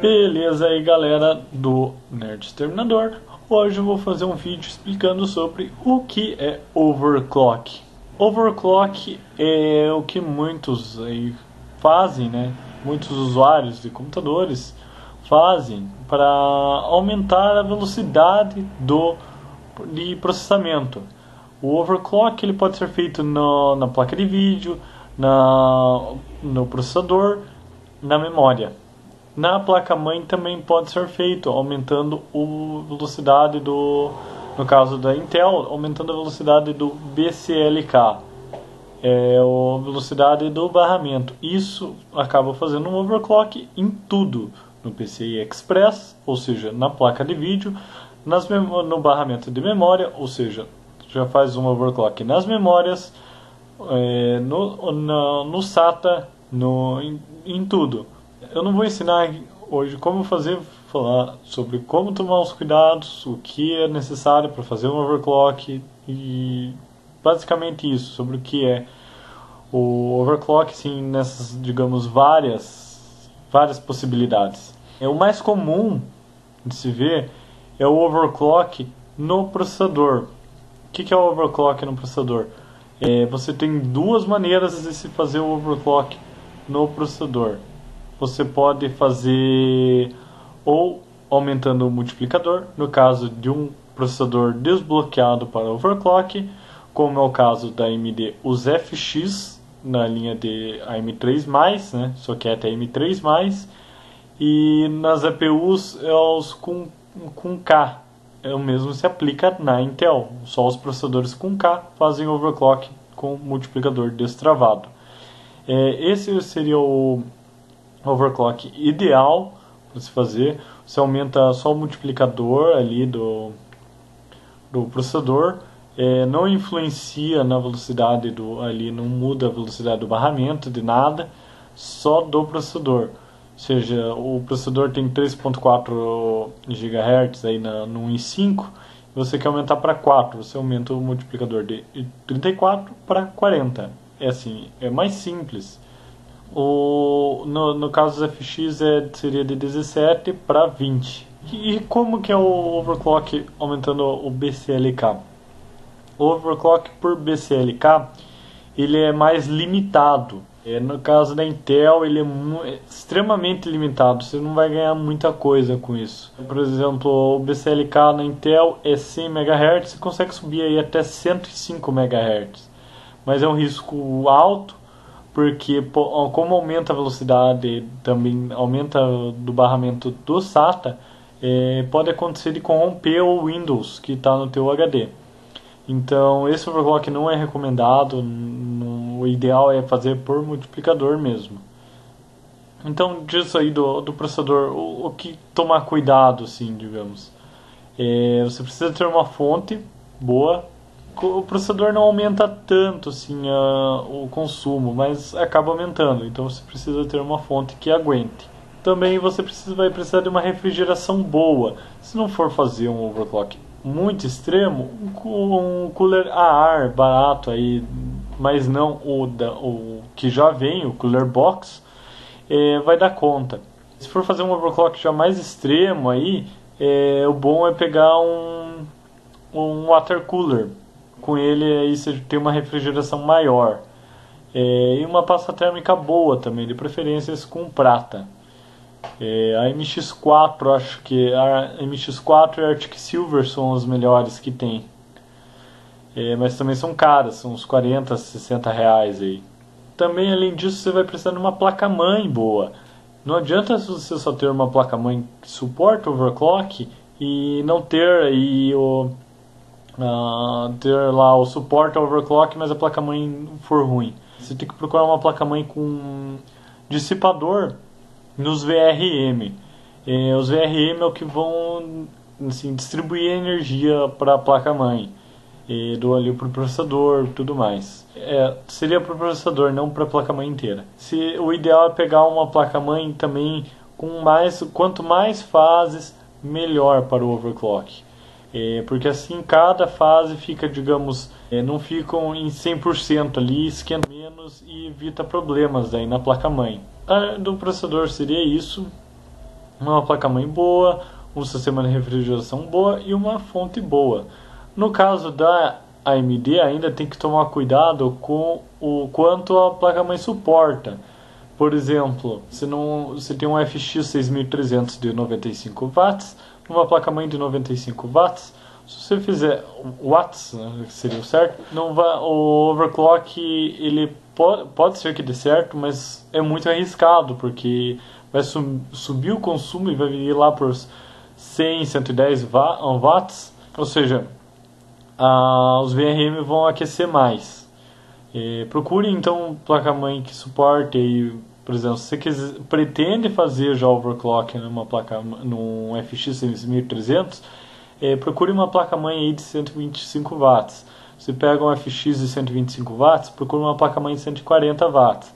Beleza aí, galera do Nerd Exterminador. Hoje eu vou fazer um vídeo explicando sobre o que é overclock. Overclock é o que muitos aí fazem, né? Muitos usuários de computadores fazem para aumentar a velocidade de processamento. O overclock ele pode ser feito na placa de vídeo, no processador, na memória. Na placa-mãe também pode ser feito, aumentando a velocidade no caso da Intel, aumentando a velocidade do BCLK, a velocidade do barramento. Isso acaba fazendo um overclock em tudo, no PCI Express, ou seja, na placa de vídeo, no barramento de memória, ou seja, já faz um overclock nas memórias, no SATA, em tudo. Eu não vou ensinar hoje como falar sobre como tomar os cuidados, o que é necessário para fazer um overclock e basicamente isso, sobre o que é o overclock, sim, nessas, digamos, várias possibilidades. O mais comum de se ver é o overclock no processador. O que é o overclock no processador? Você tem duas maneiras de se fazer o overclock no processador. Você pode fazer ou aumentando o multiplicador, no caso de um processador desbloqueado para overclock, como é o caso da AMD, os FX, na linha de AM3+, né? Só que é até AM3+, e nas APUs é os com K. O mesmo se aplica na Intel, só os processadores com K fazem overclock com multiplicador destravado. Esse seria o overclock ideal para se fazer. Você aumenta só o multiplicador ali do processador, não influencia na velocidade ali, não muda a velocidade do barramento de nada, só do processador. Ou seja, o processador tem 3.4 GHz aí no 1.5, você quer aumentar para 4, você aumenta o multiplicador de 34 para 40. É assim, é mais simples. No caso dos FX seria de 17 para 20. E como que é o overclock aumentando o BCLK? O overclock por BCLK ele é mais limitado. No caso da Intel ele é extremamente limitado, você não vai ganhar muita coisa com isso. Por exemplo, o BCLK na Intel é 100 MHz, você consegue subir aí até 105 MHz. Mas é um risco alto, porque como aumenta a velocidade, também aumenta do barramento do SATA, pode acontecer de corromper o Windows que está no teu HD. Então esse overclock não é recomendado, o ideal é fazer por multiplicador mesmo. Então disso aí do processador, o que tomar cuidado, assim, digamos, você precisa ter uma fonte boa. O processador não aumenta tanto assim o consumo, mas acaba aumentando, então você precisa ter uma fonte que aguente. Também você vai precisar de uma refrigeração boa. Se não for fazer um overclock muito extremo, um cooler a ar barato aí, mas não o que já vem, o cooler box, vai dar conta. Se for fazer um overclock já mais extremo aí, o bom é pegar um water cooler. Com ele aí você tem uma refrigeração maior, e uma pasta térmica boa também, de preferência com prata. A MX4, acho que a MX4 e a Arctic Silver são as melhores que tem, mas também são caras, são uns 40, 60 reais aí. Também, além disso, você vai precisar de uma placa-mãe boa. Não adianta você só ter uma placa-mãe que suporta overclock e não ter aí ter lá o suporte ao overclock, mas a placa-mãe for ruim. Você tem que procurar uma placa-mãe com dissipador nos VRM. Os VRM é o que vão, assim, distribuir energia para a placa-mãe, ali para o processador e tudo mais. Seria para o processador, não para a placa-mãe inteira. O ideal é pegar uma placa-mãe também quanto mais fases, melhor para o overclock. Porque assim cada fase fica, digamos, não ficam em 100% ali, esquenta menos e evita problemas aí na placa-mãe. Do processador seria isso. uma placa-mãe boa, um sistema de refrigeração boa e uma fonte boa. No caso da AMD, ainda tem que tomar cuidado com o quanto a placa-mãe suporta. Por exemplo, se tem um FX 6300 de 95 watts, uma placa-mãe de 95 watts, se você fizer watts, né, que seria o certo, não vai, o overclock ele pode ser que dê certo, mas é muito arriscado, porque vai subir o consumo e vai vir lá por 100, 110 watts, ou seja, os VRM vão aquecer mais. Procure então placa-mãe que suporte aí, por exemplo, se você pretende fazer já overclock numa placa, num FX 6300, procure uma placa-mãe aí de 125 watts. Você pega um FX de 125 watts, procure uma placa-mãe de 140 watts.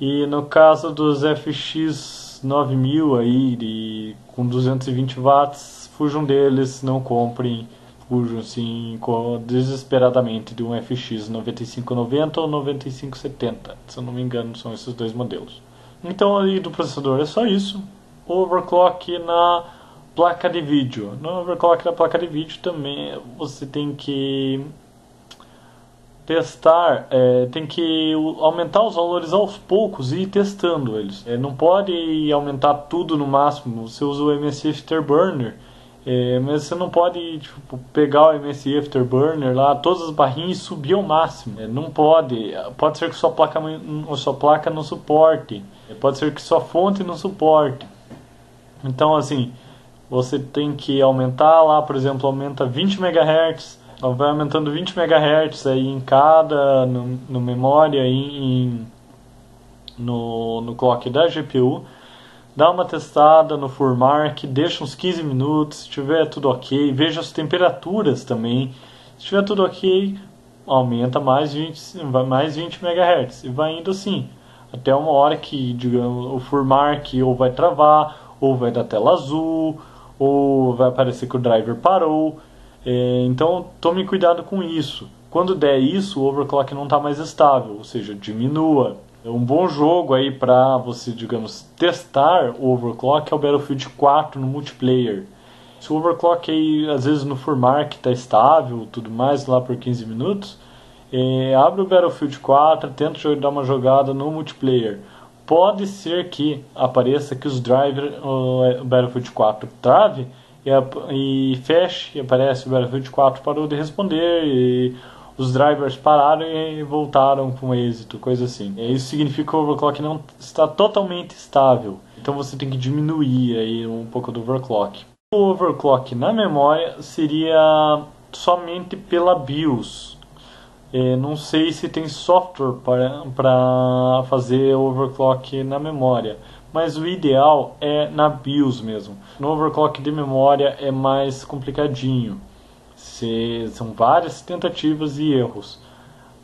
E no caso dos FX 9000 aí com 220 watts, fujam deles, não comprem. Fujam assim desesperadamente de um FX 9590 ou 9570, se eu não me engano são esses dois modelos. Então aí do processador é só isso. Overclock na placa de vídeo. No overclock da placa de vídeo também você tem que testar, tem que aumentar os valores aos poucos e ir testando eles. Não pode aumentar tudo no máximo. Você usa o MSI Afterburner, mas você não pode pegar o MSI Afterburner lá, todas as barrinhas e subir ao máximo. Não pode. Pode ser que sua placa não suporte. Pode ser que sua fonte não suporte. Então assim, você tem que aumentar lá, por exemplo, aumenta 20 MHz, vai aumentando 20 MHz aí em cada, no memória, no clock da GPU. Dá uma testada no FurMark, deixa uns 15 minutos, se tiver tudo ok, veja as temperaturas também. Se tiver tudo ok, aumenta mais 20 MHz e vai indo assim, até uma hora que, digamos, o FurMark ou vai travar, ou vai dar tela azul, ou vai aparecer que o driver parou. Então tome cuidado com isso. Quando der isso, o overclock não está mais estável, ou seja, diminua. Um bom jogo aí para você, digamos, testar o overclock é o Battlefield 4 no multiplayer. Se o overclock aí, às vezes no FurMark está estável, tudo mais, lá por 15 minutos, abre o Battlefield 4, tenta dar uma jogada no multiplayer. Pode ser que apareça que os drivers, o Battlefield 4 trave e feche, e aparece o Battlefield 4 parou de responder e os drivers pararam e voltaram com êxito, coisa assim. Isso significa que o overclock não está totalmente estável. Então você tem que diminuir aí um pouco do overclock. O overclock na memória seria somente pela BIOS. Não sei se tem software para fazer overclock na memória, mas o ideal é na BIOS mesmo. No overclock de memória é mais complicadinho. São várias tentativas e erros.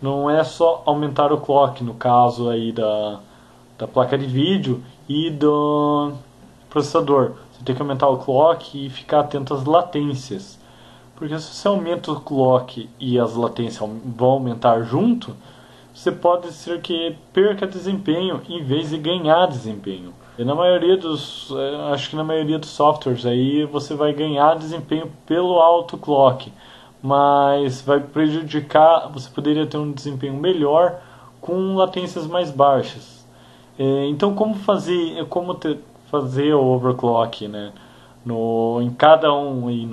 Não é só aumentar o clock, no caso aí da placa de vídeo e do processador. Você tem que aumentar o clock e ficar atento às latências. Porque se você aumenta o clock e as latências vão aumentar junto, você pode ser que perca desempenho em vez de ganhar desempenho. E acho que na maioria dos softwares aí você vai ganhar desempenho pelo alto clock, mas vai prejudicar, você poderia ter um desempenho melhor com latências mais baixas. Então como fazer o overclock, né? Em cada um aí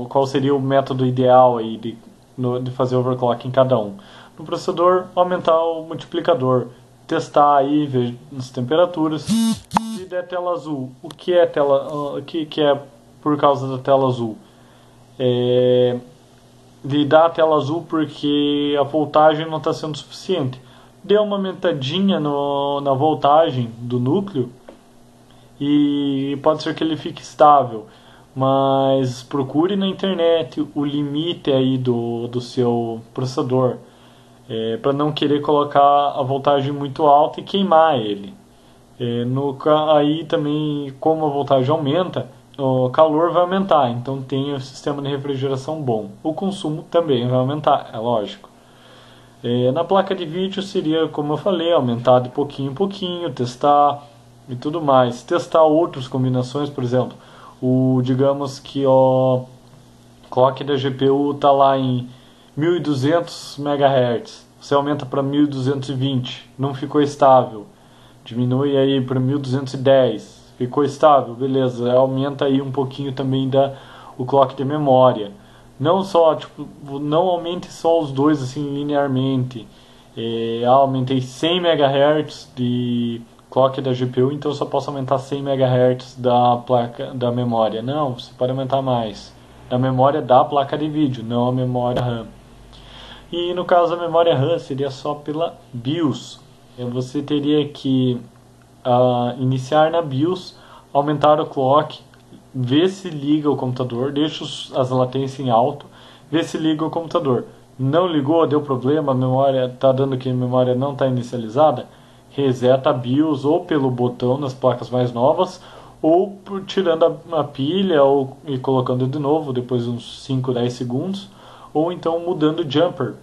qual seria o método ideal aí de fazer overclock em cada um? No processador, aumentar o multiplicador, testar aí, ver as temperaturas. Se der tela azul, o que é por causa da tela azul? De dar a tela azul porque a voltagem não está sendo suficiente. Dê uma aumentadinha na voltagem do núcleo e pode ser que ele fique estável. Mas procure na internet o limite aí do seu processador, para não querer colocar a voltagem muito alta e queimar ele. Aí também, como a voltagem aumenta, o calor vai aumentar, então tem o sistema de refrigeração bom. O consumo também vai aumentar, é lógico. Na placa de vídeo seria, como eu falei, aumentar de pouquinho em pouquinho, testar. e tudo mais. Testar outras combinações, por exemplo, digamos que o clock da GPU está lá em 1200 MHz, você aumenta para 1220, não ficou estável, diminui aí para 1210, ficou estável, beleza, aumenta aí um pouquinho também o clock de memória. Não só, tipo, não aumente só os dois assim linearmente. Aumentei 100 MHz de clock da GPU, então eu só posso aumentar 100 MHz da placa da memória. Não, você pode aumentar mais. Da memória da placa de vídeo, não a memória RAM. E no caso da memória RAM seria só pela BIOS. Você teria que iniciar na BIOS, aumentar o clock, ver se liga o computador, deixa as latências em alto, ver se liga o computador. Não ligou, deu problema, a memória está dando que a memória não está inicializada, reseta a BIOS ou pelo botão nas placas mais novas, ou tirando a pilha e colocando de novo depois de uns 5, 10 segundos, ou então mudando o jumper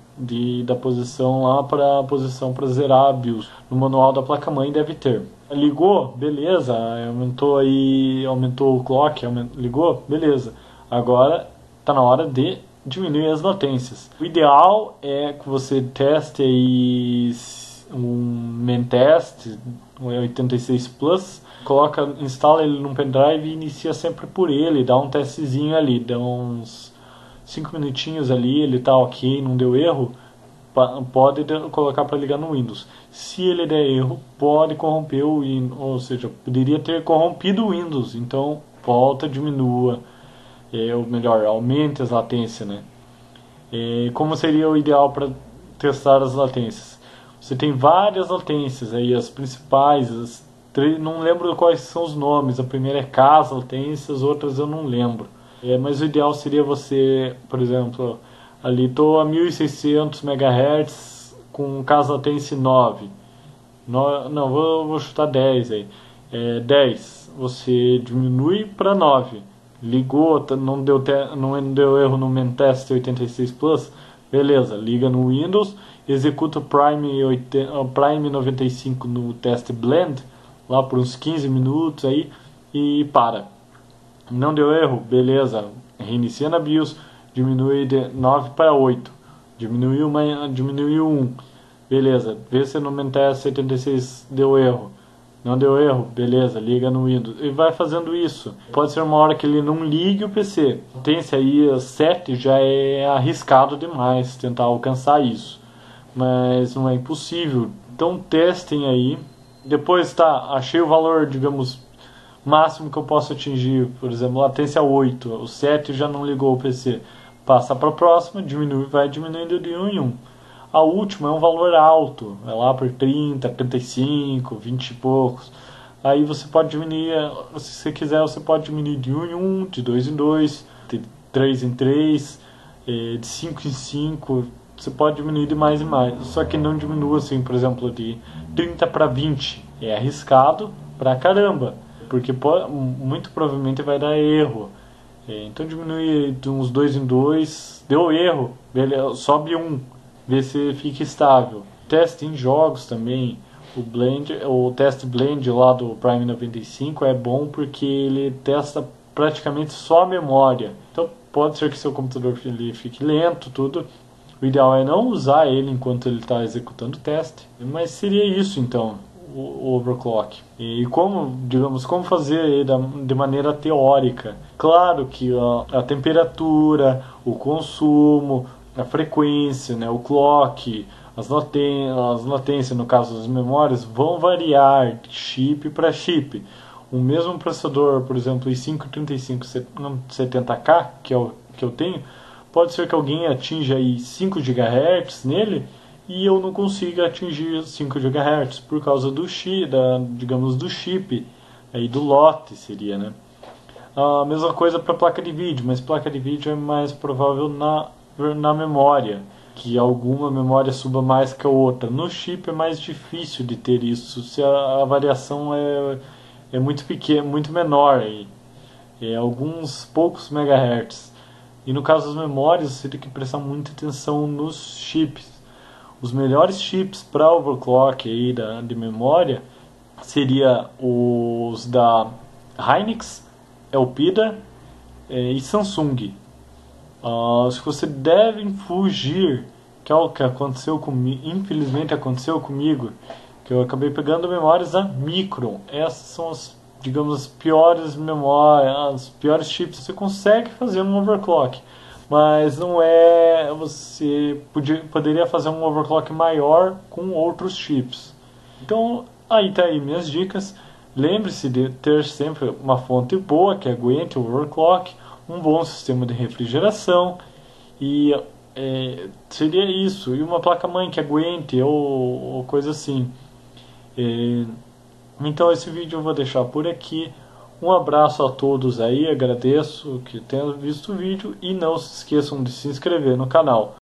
da posição lá para a posição para zerar a BIOS. No manual da placa-mãe deve ter. Ligou? Beleza, aumentou o clock, ligou? Beleza. Agora está na hora de diminuir as latências. O ideal é que você teste aí um Mentest, um 86 Plus, instala ele num pendrive e inicia sempre por ele, dá um testezinho ali, dá uns 5 minutinhos ali, ele tá ok, não deu erro, pode colocar para ligar no Windows. Se ele der erro, pode corromper o Windows, ou seja, poderia ter corrompido o Windows, então volta, diminua, ou melhor, aumente as latências, né? Como seria o ideal para testar as latências? Você tem várias latências aí, as principais, não lembro quais são os nomes, a primeira é CAS latência, as outras eu não lembro. Mas o ideal seria você, por exemplo, ali estou a 1600 MHz com CAS latência 9. Não, vou chutar 10 aí. 10, você diminui para 9. Ligou, não deu erro no Mentest 86 Plus, beleza, liga no Windows, executa o Prime 95 no Test Blend, lá por uns 15 minutos aí, e para. Não deu erro, beleza, reinicia na BIOS, diminui de 9 para 8, diminuiu 1, beleza, vê se no Mentest 76 deu erro. Não deu erro? Beleza, liga no Windows. E vai fazendo isso. Pode ser uma hora que ele não ligue o PC. Potência aí 7 já é arriscado demais tentar alcançar isso. Mas não é impossível. Então testem aí. Depois achei o valor, digamos, máximo que eu posso atingir. Por exemplo, latência 8. O 7 já não ligou o PC. Passa para a próxima, vai diminuindo de 1 em 1. A última é um valor alto, é lá por 30, 35, 20 e poucos. Aí você pode diminuir, se você quiser, você pode diminuir de 1 em 1, de 2 em 2, de 3 em 3, de 5 em 5. Você pode diminuir de mais e mais. Só que não diminua assim, por exemplo, de 30 para 20. É arriscado pra caramba, porque muito provavelmente vai dar erro. Então diminui de uns 2 em 2, deu erro, beleza, sobe 1. Ver se fica estável. Teste em jogos também. O Test Blend lá do Prime 95 é bom porque ele testa praticamente só a memória. Então pode ser que seu computador fique lento, tudo. O ideal é não usar ele enquanto ele está executando o teste. Mas seria isso então, o overclock. E como fazer de maneira teórica. Claro que a temperatura, o consumo, a frequência, né, o clock, as latências, no caso das memórias, vão variar de chip para chip. O mesmo processador, por exemplo, i5-3570K, que é o que eu tenho, pode ser que alguém atinja aí 5 GHz nele e eu não consiga atingir 5 GHz por causa do chip, do chip, aí do lote seria, né? A mesma coisa para placa de vídeo, mas placa de vídeo é mais provável na memória, que alguma memória suba mais que a outra. No chip é mais difícil de ter isso, se a variação é muito pequena, muito menor, alguns poucos megahertz. E no caso das memórias, você tem que prestar muita atenção nos chips. Os melhores chips para overclock aí de memória seria os da Hynix, Elpida e Samsung. Se você deve fugir, que é o que aconteceu comigo, infelizmente aconteceu comigo, que eu acabei pegando memórias da Micron. Essas são as, digamos, as piores memórias, as piores chips. Você consegue fazer um overclock, mas não é, você poderia fazer um overclock maior com outros chips. Então, aí tá aí minhas dicas. Lembre-se de ter sempre uma fonte boa que aguente o overclock, um bom sistema de refrigeração e seria isso, e uma placa-mãe que aguente ou coisa assim. Então esse vídeo eu vou deixar por aqui. Um abraço a todos aí, agradeço que tenham visto o vídeo e não se esqueçam de se inscrever no canal.